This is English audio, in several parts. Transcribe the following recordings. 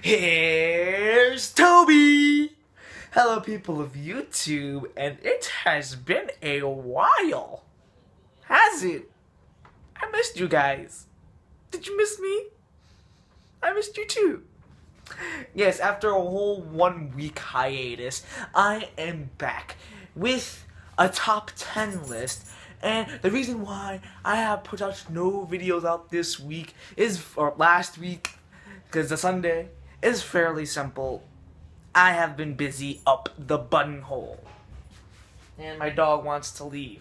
Here's Toby! Hello people of YouTube, and it has been a while, has it? I missed you guys. Did you miss me? I missed you too. Yes, after a whole 1 week hiatus, I am back with a top 10 list. And the reason why I have put out no videos out this week or last week, because the Sunday, is fairly simple. I have been busy up the buttonhole. And my dog wants to leave.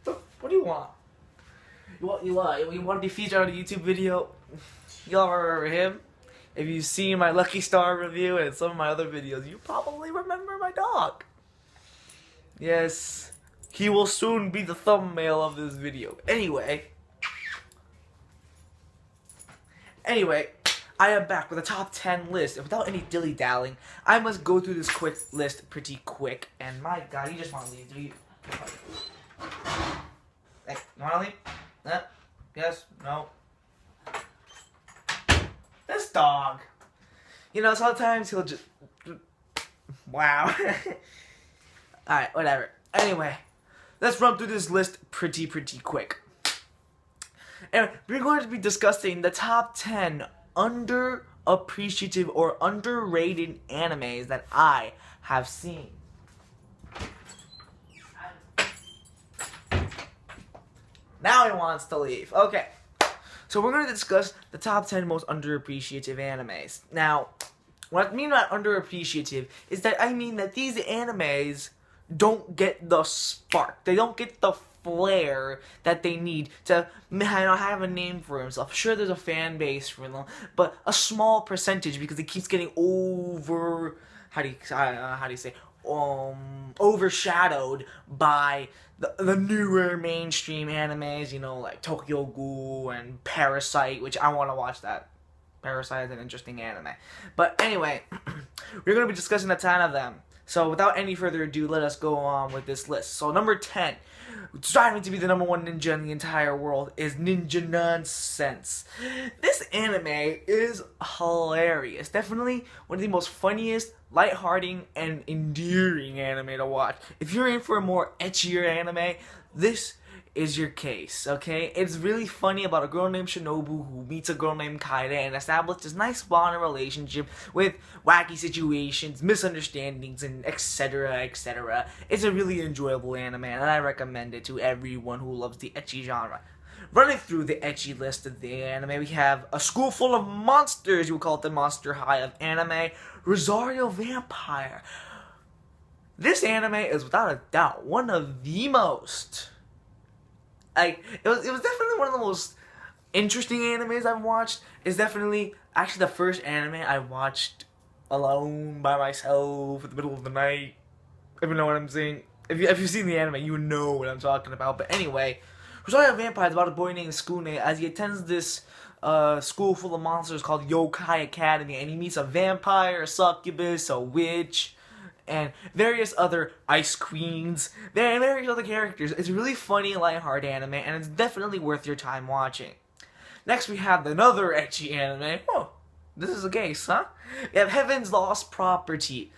What do you want? You want to be featured on a YouTube video? Y'all remember him? If you've seen my Lucky Star review and some of my other videos, you probably remember my dog. Yes, he will soon be the thumbnail of this video. Anyway, I am back with a top 10 list, and without any dilly-dallying, I must go through this quick list pretty quick. And my God, you just want to leave, do you? Hey, you want to leave? Yes? No? This dog. You know, sometimes he'll just... Wow. Alright, whatever. Anyway, let's run through this list pretty quick. And we're going to be discussing the top 10 underappreciative or underrated animes that I have seen. Now he wants to leave. Okay. So we're going to discuss the top 10 most underappreciative animes. Now, what I mean by underappreciative is that I mean that these animes don't get the spark. They don't get the flair that they need to have a name for himself. Sure, there's a fan base for them, but a small percentage because it keeps getting overshadowed by the newer mainstream animes, you know, like Tokyo Ghoul and Parasite, which I want to watch that. Parasite is an interesting anime. But anyway, we're going to be discussing a ton of them. So without any further ado, let us go on with this list. So number 10, striving to be the number one ninja in the entire world, is Ninja Nonsense. This anime is hilarious. Definitely one of the most funniest, lighthearted, and endearing anime to watch. If you're in for a more etchier anime, this is your case, okay? It's really funny about a girl named Shinobu who meets a girl named Kaede and establishes this nice bonding relationship with wacky situations, misunderstandings, and etc. It's a really enjoyable anime, and I recommend it to everyone who loves the ecchi genre. Running through the ecchi list of the anime, we have A School Full of Monsters, you would call it the Monster High of anime, Rosario Vampire. This anime is without a doubt one of the most... it was definitely one of the most interesting animes I've watched. It's definitely actually the first anime I watched alone by myself in the middle of the night. If you know what I'm saying. If you've seen the anime, you know what I'm talking about. But anyway, Rosario Vampire is about a boy named Skune as he attends this school full of monsters called Yokai Academy, and he meets a vampire, a succubus, a witch, and various other ice queens, and various other characters. It's a really funny, lighthearted anime, and it's definitely worth your time watching. Next, we have another ecchi anime. Oh, this is a case, huh? We have Heaven's Lost Property.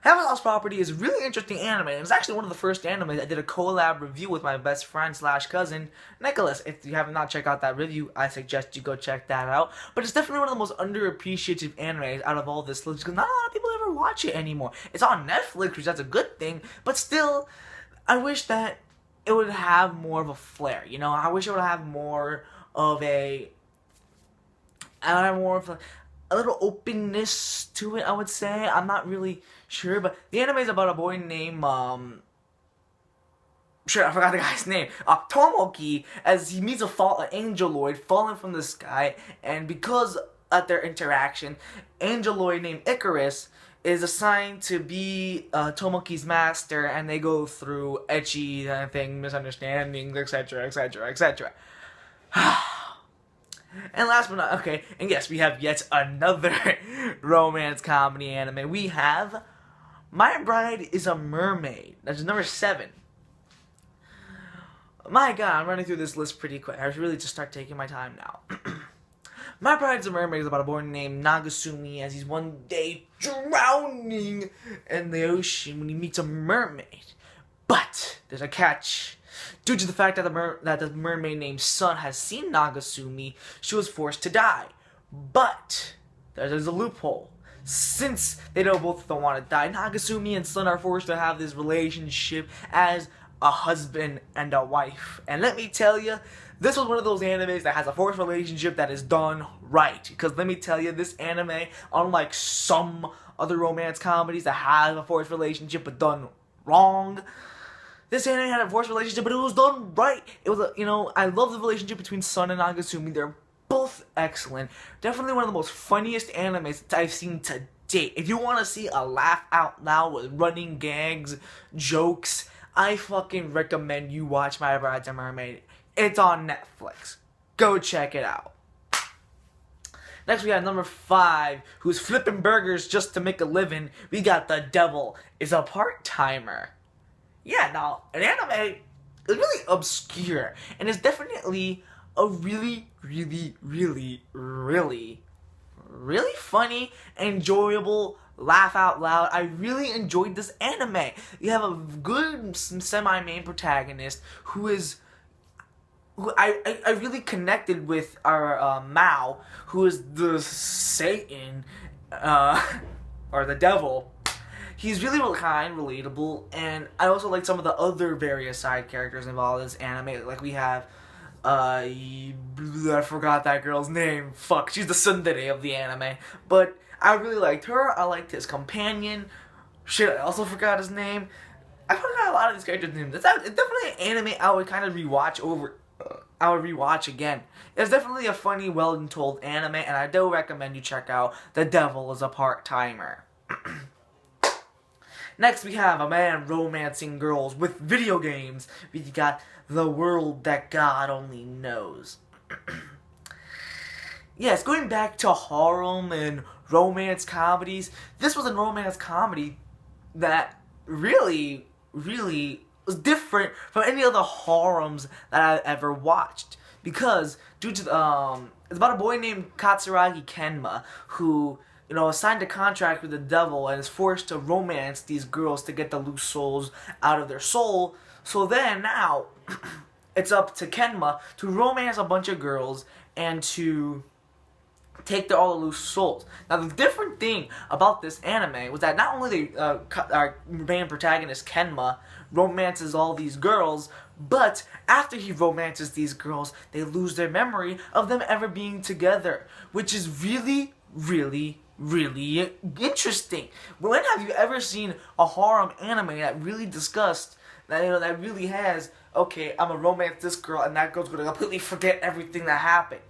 Heaven's Lost Property is a really interesting anime, and it's actually one of the first animes I did a collab review with my best friend / cousin, Nicholas. If you have not checked out that review, I suggest you go check that out. But it's definitely one of the most underappreciative animes out of all this list, because not a lot of people ever watch it anymore. It's on Netflix, which that's a good thing, but still, I wish that it would have more of a flair, you know? I wish it would have more of a little openness to it, I would say. I'm not really sure, but the anime is about a boy named, I forgot the guy's name, Tomoki, as he meets an angeloid falling from the sky, and because of their interaction, angeloid named Icarus is assigned to be Tomoki's master, and they go through ecchi misunderstandings, etc. And last but not, okay, and yes, we have yet another romance comedy anime. We have My Bride is a Mermaid. That's number 7. My God, I'm running through this list pretty quick. I should really just start taking my time now. My Verizon Mermaid is about a boy named Nagasumi as he's one day drowning in the ocean when he meets a mermaid. But there's a catch. Due to the fact that the mermaid named Sun has seen Nagasumi, she was forced to die. But there's a loophole. Since they both don't want to die, Nagasumi and Sun are forced to have this relationship as a husband and a wife. And let me tell you, this was one of those animes that has a forced relationship that is done right. Because let me tell you, this anime, unlike some other romance comedies that have a forced relationship but done wrong, this anime had a forced relationship, but it was done right. It was, I love the relationship between Sun and Nagasumi. They're both excellent. Definitely one of the most funniest animes that I've seen to date. If you want to see a laugh out loud with running gags, jokes, I fucking recommend you watch My Verizon Mermaid. It's on Netflix. Go check it out. Next we got number 5, who's flipping burgers just to make a living. We got The Devil is a Part-Timer. Yeah, now, an anime is really obscure, and it's definitely a really funny, enjoyable, laugh out loud. I really enjoyed this anime. You have a good semi-main protagonist who I really connected with our Mao, who is the Satan, or the devil. He's really kind, relatable, and I also like some of the other various side characters involved in this anime. Like we have, I forgot that girl's name. Fuck, she's the tsundere of the anime. But I really liked her. I liked his companion. Shit, I also forgot his name. I forgot a lot of these characters' names. It's definitely an anime I would kind of rewatch again. It's definitely a funny, well-told anime, and I do recommend you check out The Devil is a Part-Timer. Next, we have a man romancing girls with video games. We got The World That God Only Knows. Yes, going back to harem and romance comedies, this was a romance comedy that really was different from any other harems that I've ever watched. Because, due to it's about a boy named Katsuragi Kenma, who signed a contract with the devil and is forced to romance these girls to get the loose souls out of their soul. So then now, it's up to Kenma to romance a bunch of girls and to take all the loose souls. Now the different thing about this anime was that not only our main protagonist Kenma romances all these girls, but after he romances these girls, they lose their memory of them ever being together, which is really interesting. When have you ever seen a harem anime that really discussed that that really has, okay, I'm gonna romance this girl and that girl's gonna completely forget everything that happened?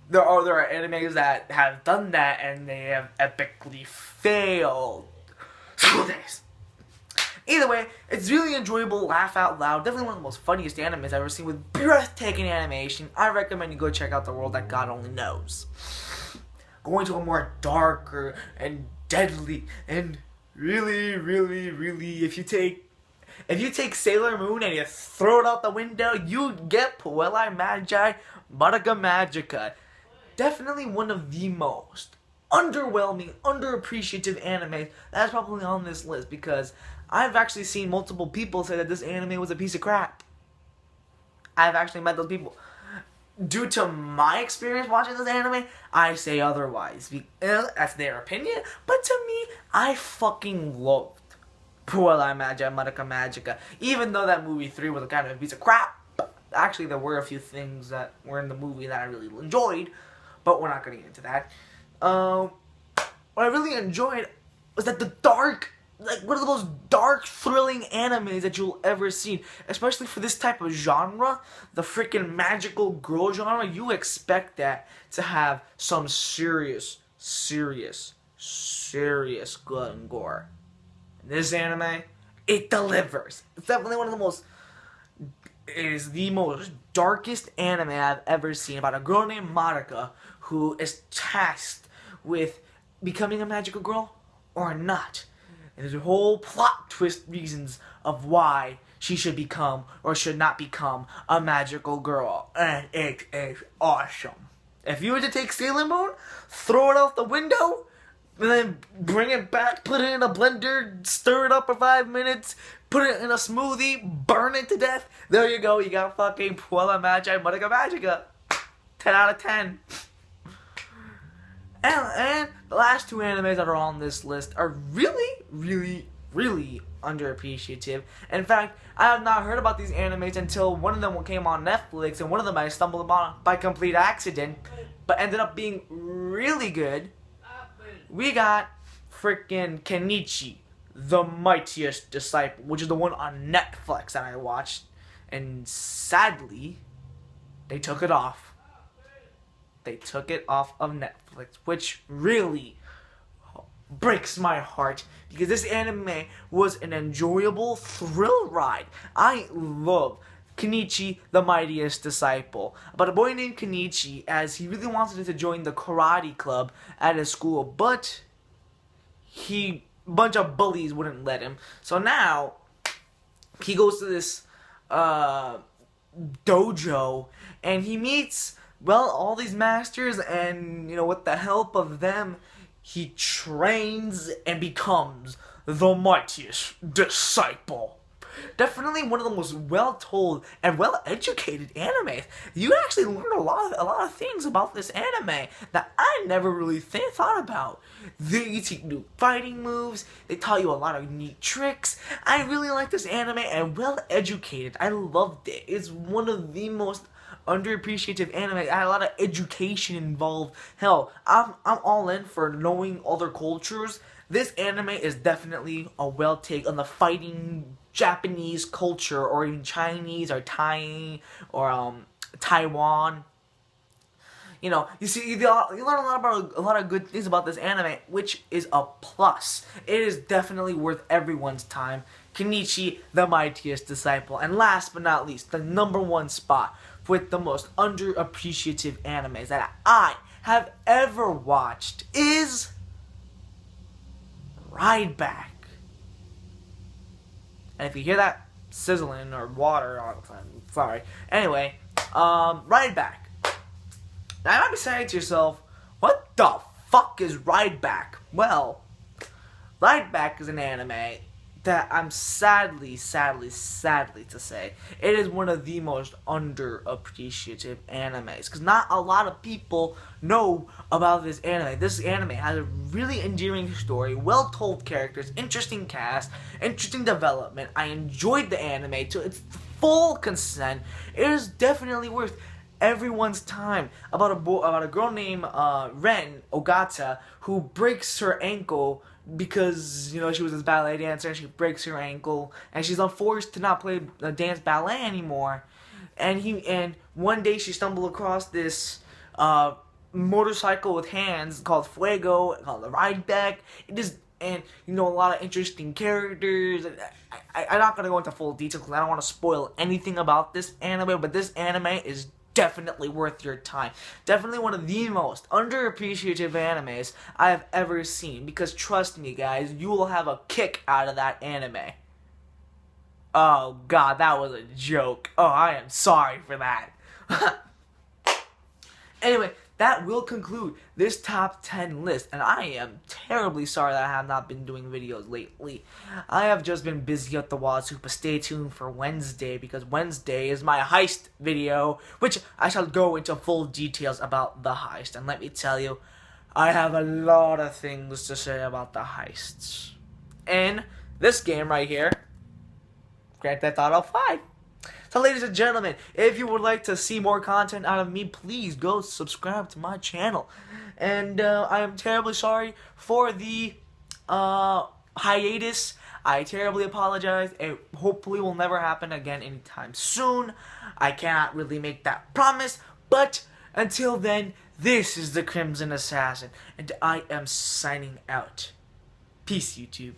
There are animes that have done that and they have epically failed. Either way, it's really enjoyable, laugh out loud, definitely one of the most funniest animes I've ever seen with breathtaking animation. I recommend you go check out The World That God Only Knows. Going to a more darker and deadly and really, if you take Sailor Moon and you throw it out the window, you get Puella Magi Magicka. Definitely one of the most underwhelming, underappreciative animes that's probably on this list, because I've actually seen multiple people say that this anime was a piece of crap. I've actually met those people. Due to my experience watching this anime, I say otherwise. That's their opinion, but to me, I fucking loved Puella Magi Magicka. Even though that movie 3 was a kind of a piece of crap, actually there were a few things that were in the movie that I really enjoyed, but we're not going to get into that. What I really enjoyed was that the dark, like one of the most dark, thrilling animes that you'll ever see, especially for this type of genre, the freaking magical girl genre. You expect that to have some serious blood and gore. This anime, it delivers. It's definitely one of the most, it is the most darkest anime I've ever seen, about a girl named Magicka who is tasked with becoming a magical girl or not. And there's a whole plot twist reasons of why she should become or should not become a magical girl. And it is awesome. If you were to take Sailor Moon, throw it out the window, and then bring it back, put it in a blender, stir it up for 5 minutes, put it in a smoothie, burn it to death, there you go, you got fucking Puella Magi Magicka. 10 out of 10. And the last two animes that are on this list are really, really, really underappreciative. In fact, I have not heard about these animes until one of them came on Netflix, and one of them I stumbled upon by complete accident, but ended up being really good. We got freaking Kenichi, the Mightiest Disciple, which is the one on Netflix that I watched, and sadly, they took it off. They took it off of Netflix, which really breaks my heart, because this anime was an enjoyable thrill ride. I love Kenichi, the Mightiest Disciple, about a boy named Kenichi, as he really wanted to join the karate club at his school, but a bunch of bullies wouldn't let him. So now he goes to this dojo, and he meets, well, all these masters, and with the help of them, he trains and becomes the Mightiest Disciple. Definitely one of the most well-told and well-educated animes. You actually learn a lot of things about this anime that I never really thought about. They teach new fighting moves. They taught you a lot of neat tricks. I really like this anime, and well-educated. I loved it. It's one of the most underappreciated anime. I had a lot of education involved. Hell, I'm all in for knowing other cultures. This anime is definitely a well take on the fighting Japanese culture, or even Chinese, or Thai, or Taiwan. You see, you learn a lot of good things about this anime, which is a plus. It is definitely worth everyone's time. Kenichi, the Mightiest Disciple. And last but not least, the #1 spot with the most underappreciative animes that I have ever watched is Ride Back. And if you hear that sizzling or water, I'm sorry. Anyway, Ride Back. Now you might be saying to yourself, what the fuck is Ride Back? Well, Ride Back is an anime that I'm sadly to say, it is one of the most underappreciative animes, because not a lot of people know about this anime. This anime has a really endearing story, well-told characters, interesting cast, interesting development. I enjoyed the anime to its full consent. It is definitely worth everyone's time. About a girl named Ren Ogata, who breaks her ankle because she was this ballet dancer, and she breaks her ankle, and she's forced to not play dance ballet anymore. And one day she stumbled across this motorcycle with hands called Fuego, called the Ride Back. A lot of interesting characters. I'm not gonna go into full detail because I don't want to spoil anything about this anime, but this anime is definitely worth your time. Definitely one of the most underappreciative animes I have ever seen, because trust me guys, you will have a kick out of that anime. Oh god, that was a joke. Oh, I am sorry for that. Anyway, that will conclude this top 10 list, and I am terribly sorry that I have not been doing videos lately. I have just been busy at the wazoo, but stay tuned for Wednesday, because Wednesday is my heist video, which I shall go into full details about the heist. And let me tell you, I have a lot of things to say about the heists. And this game right here, Grand Theft Auto 5. So ladies and gentlemen, if you would like to see more content out of me, please go subscribe to my channel. And I am terribly sorry for the hiatus. I terribly apologize. It hopefully will never happen again anytime soon. I cannot really make that promise, but until then, this is the Crimson Assassin, and I am signing out. Peace, YouTube.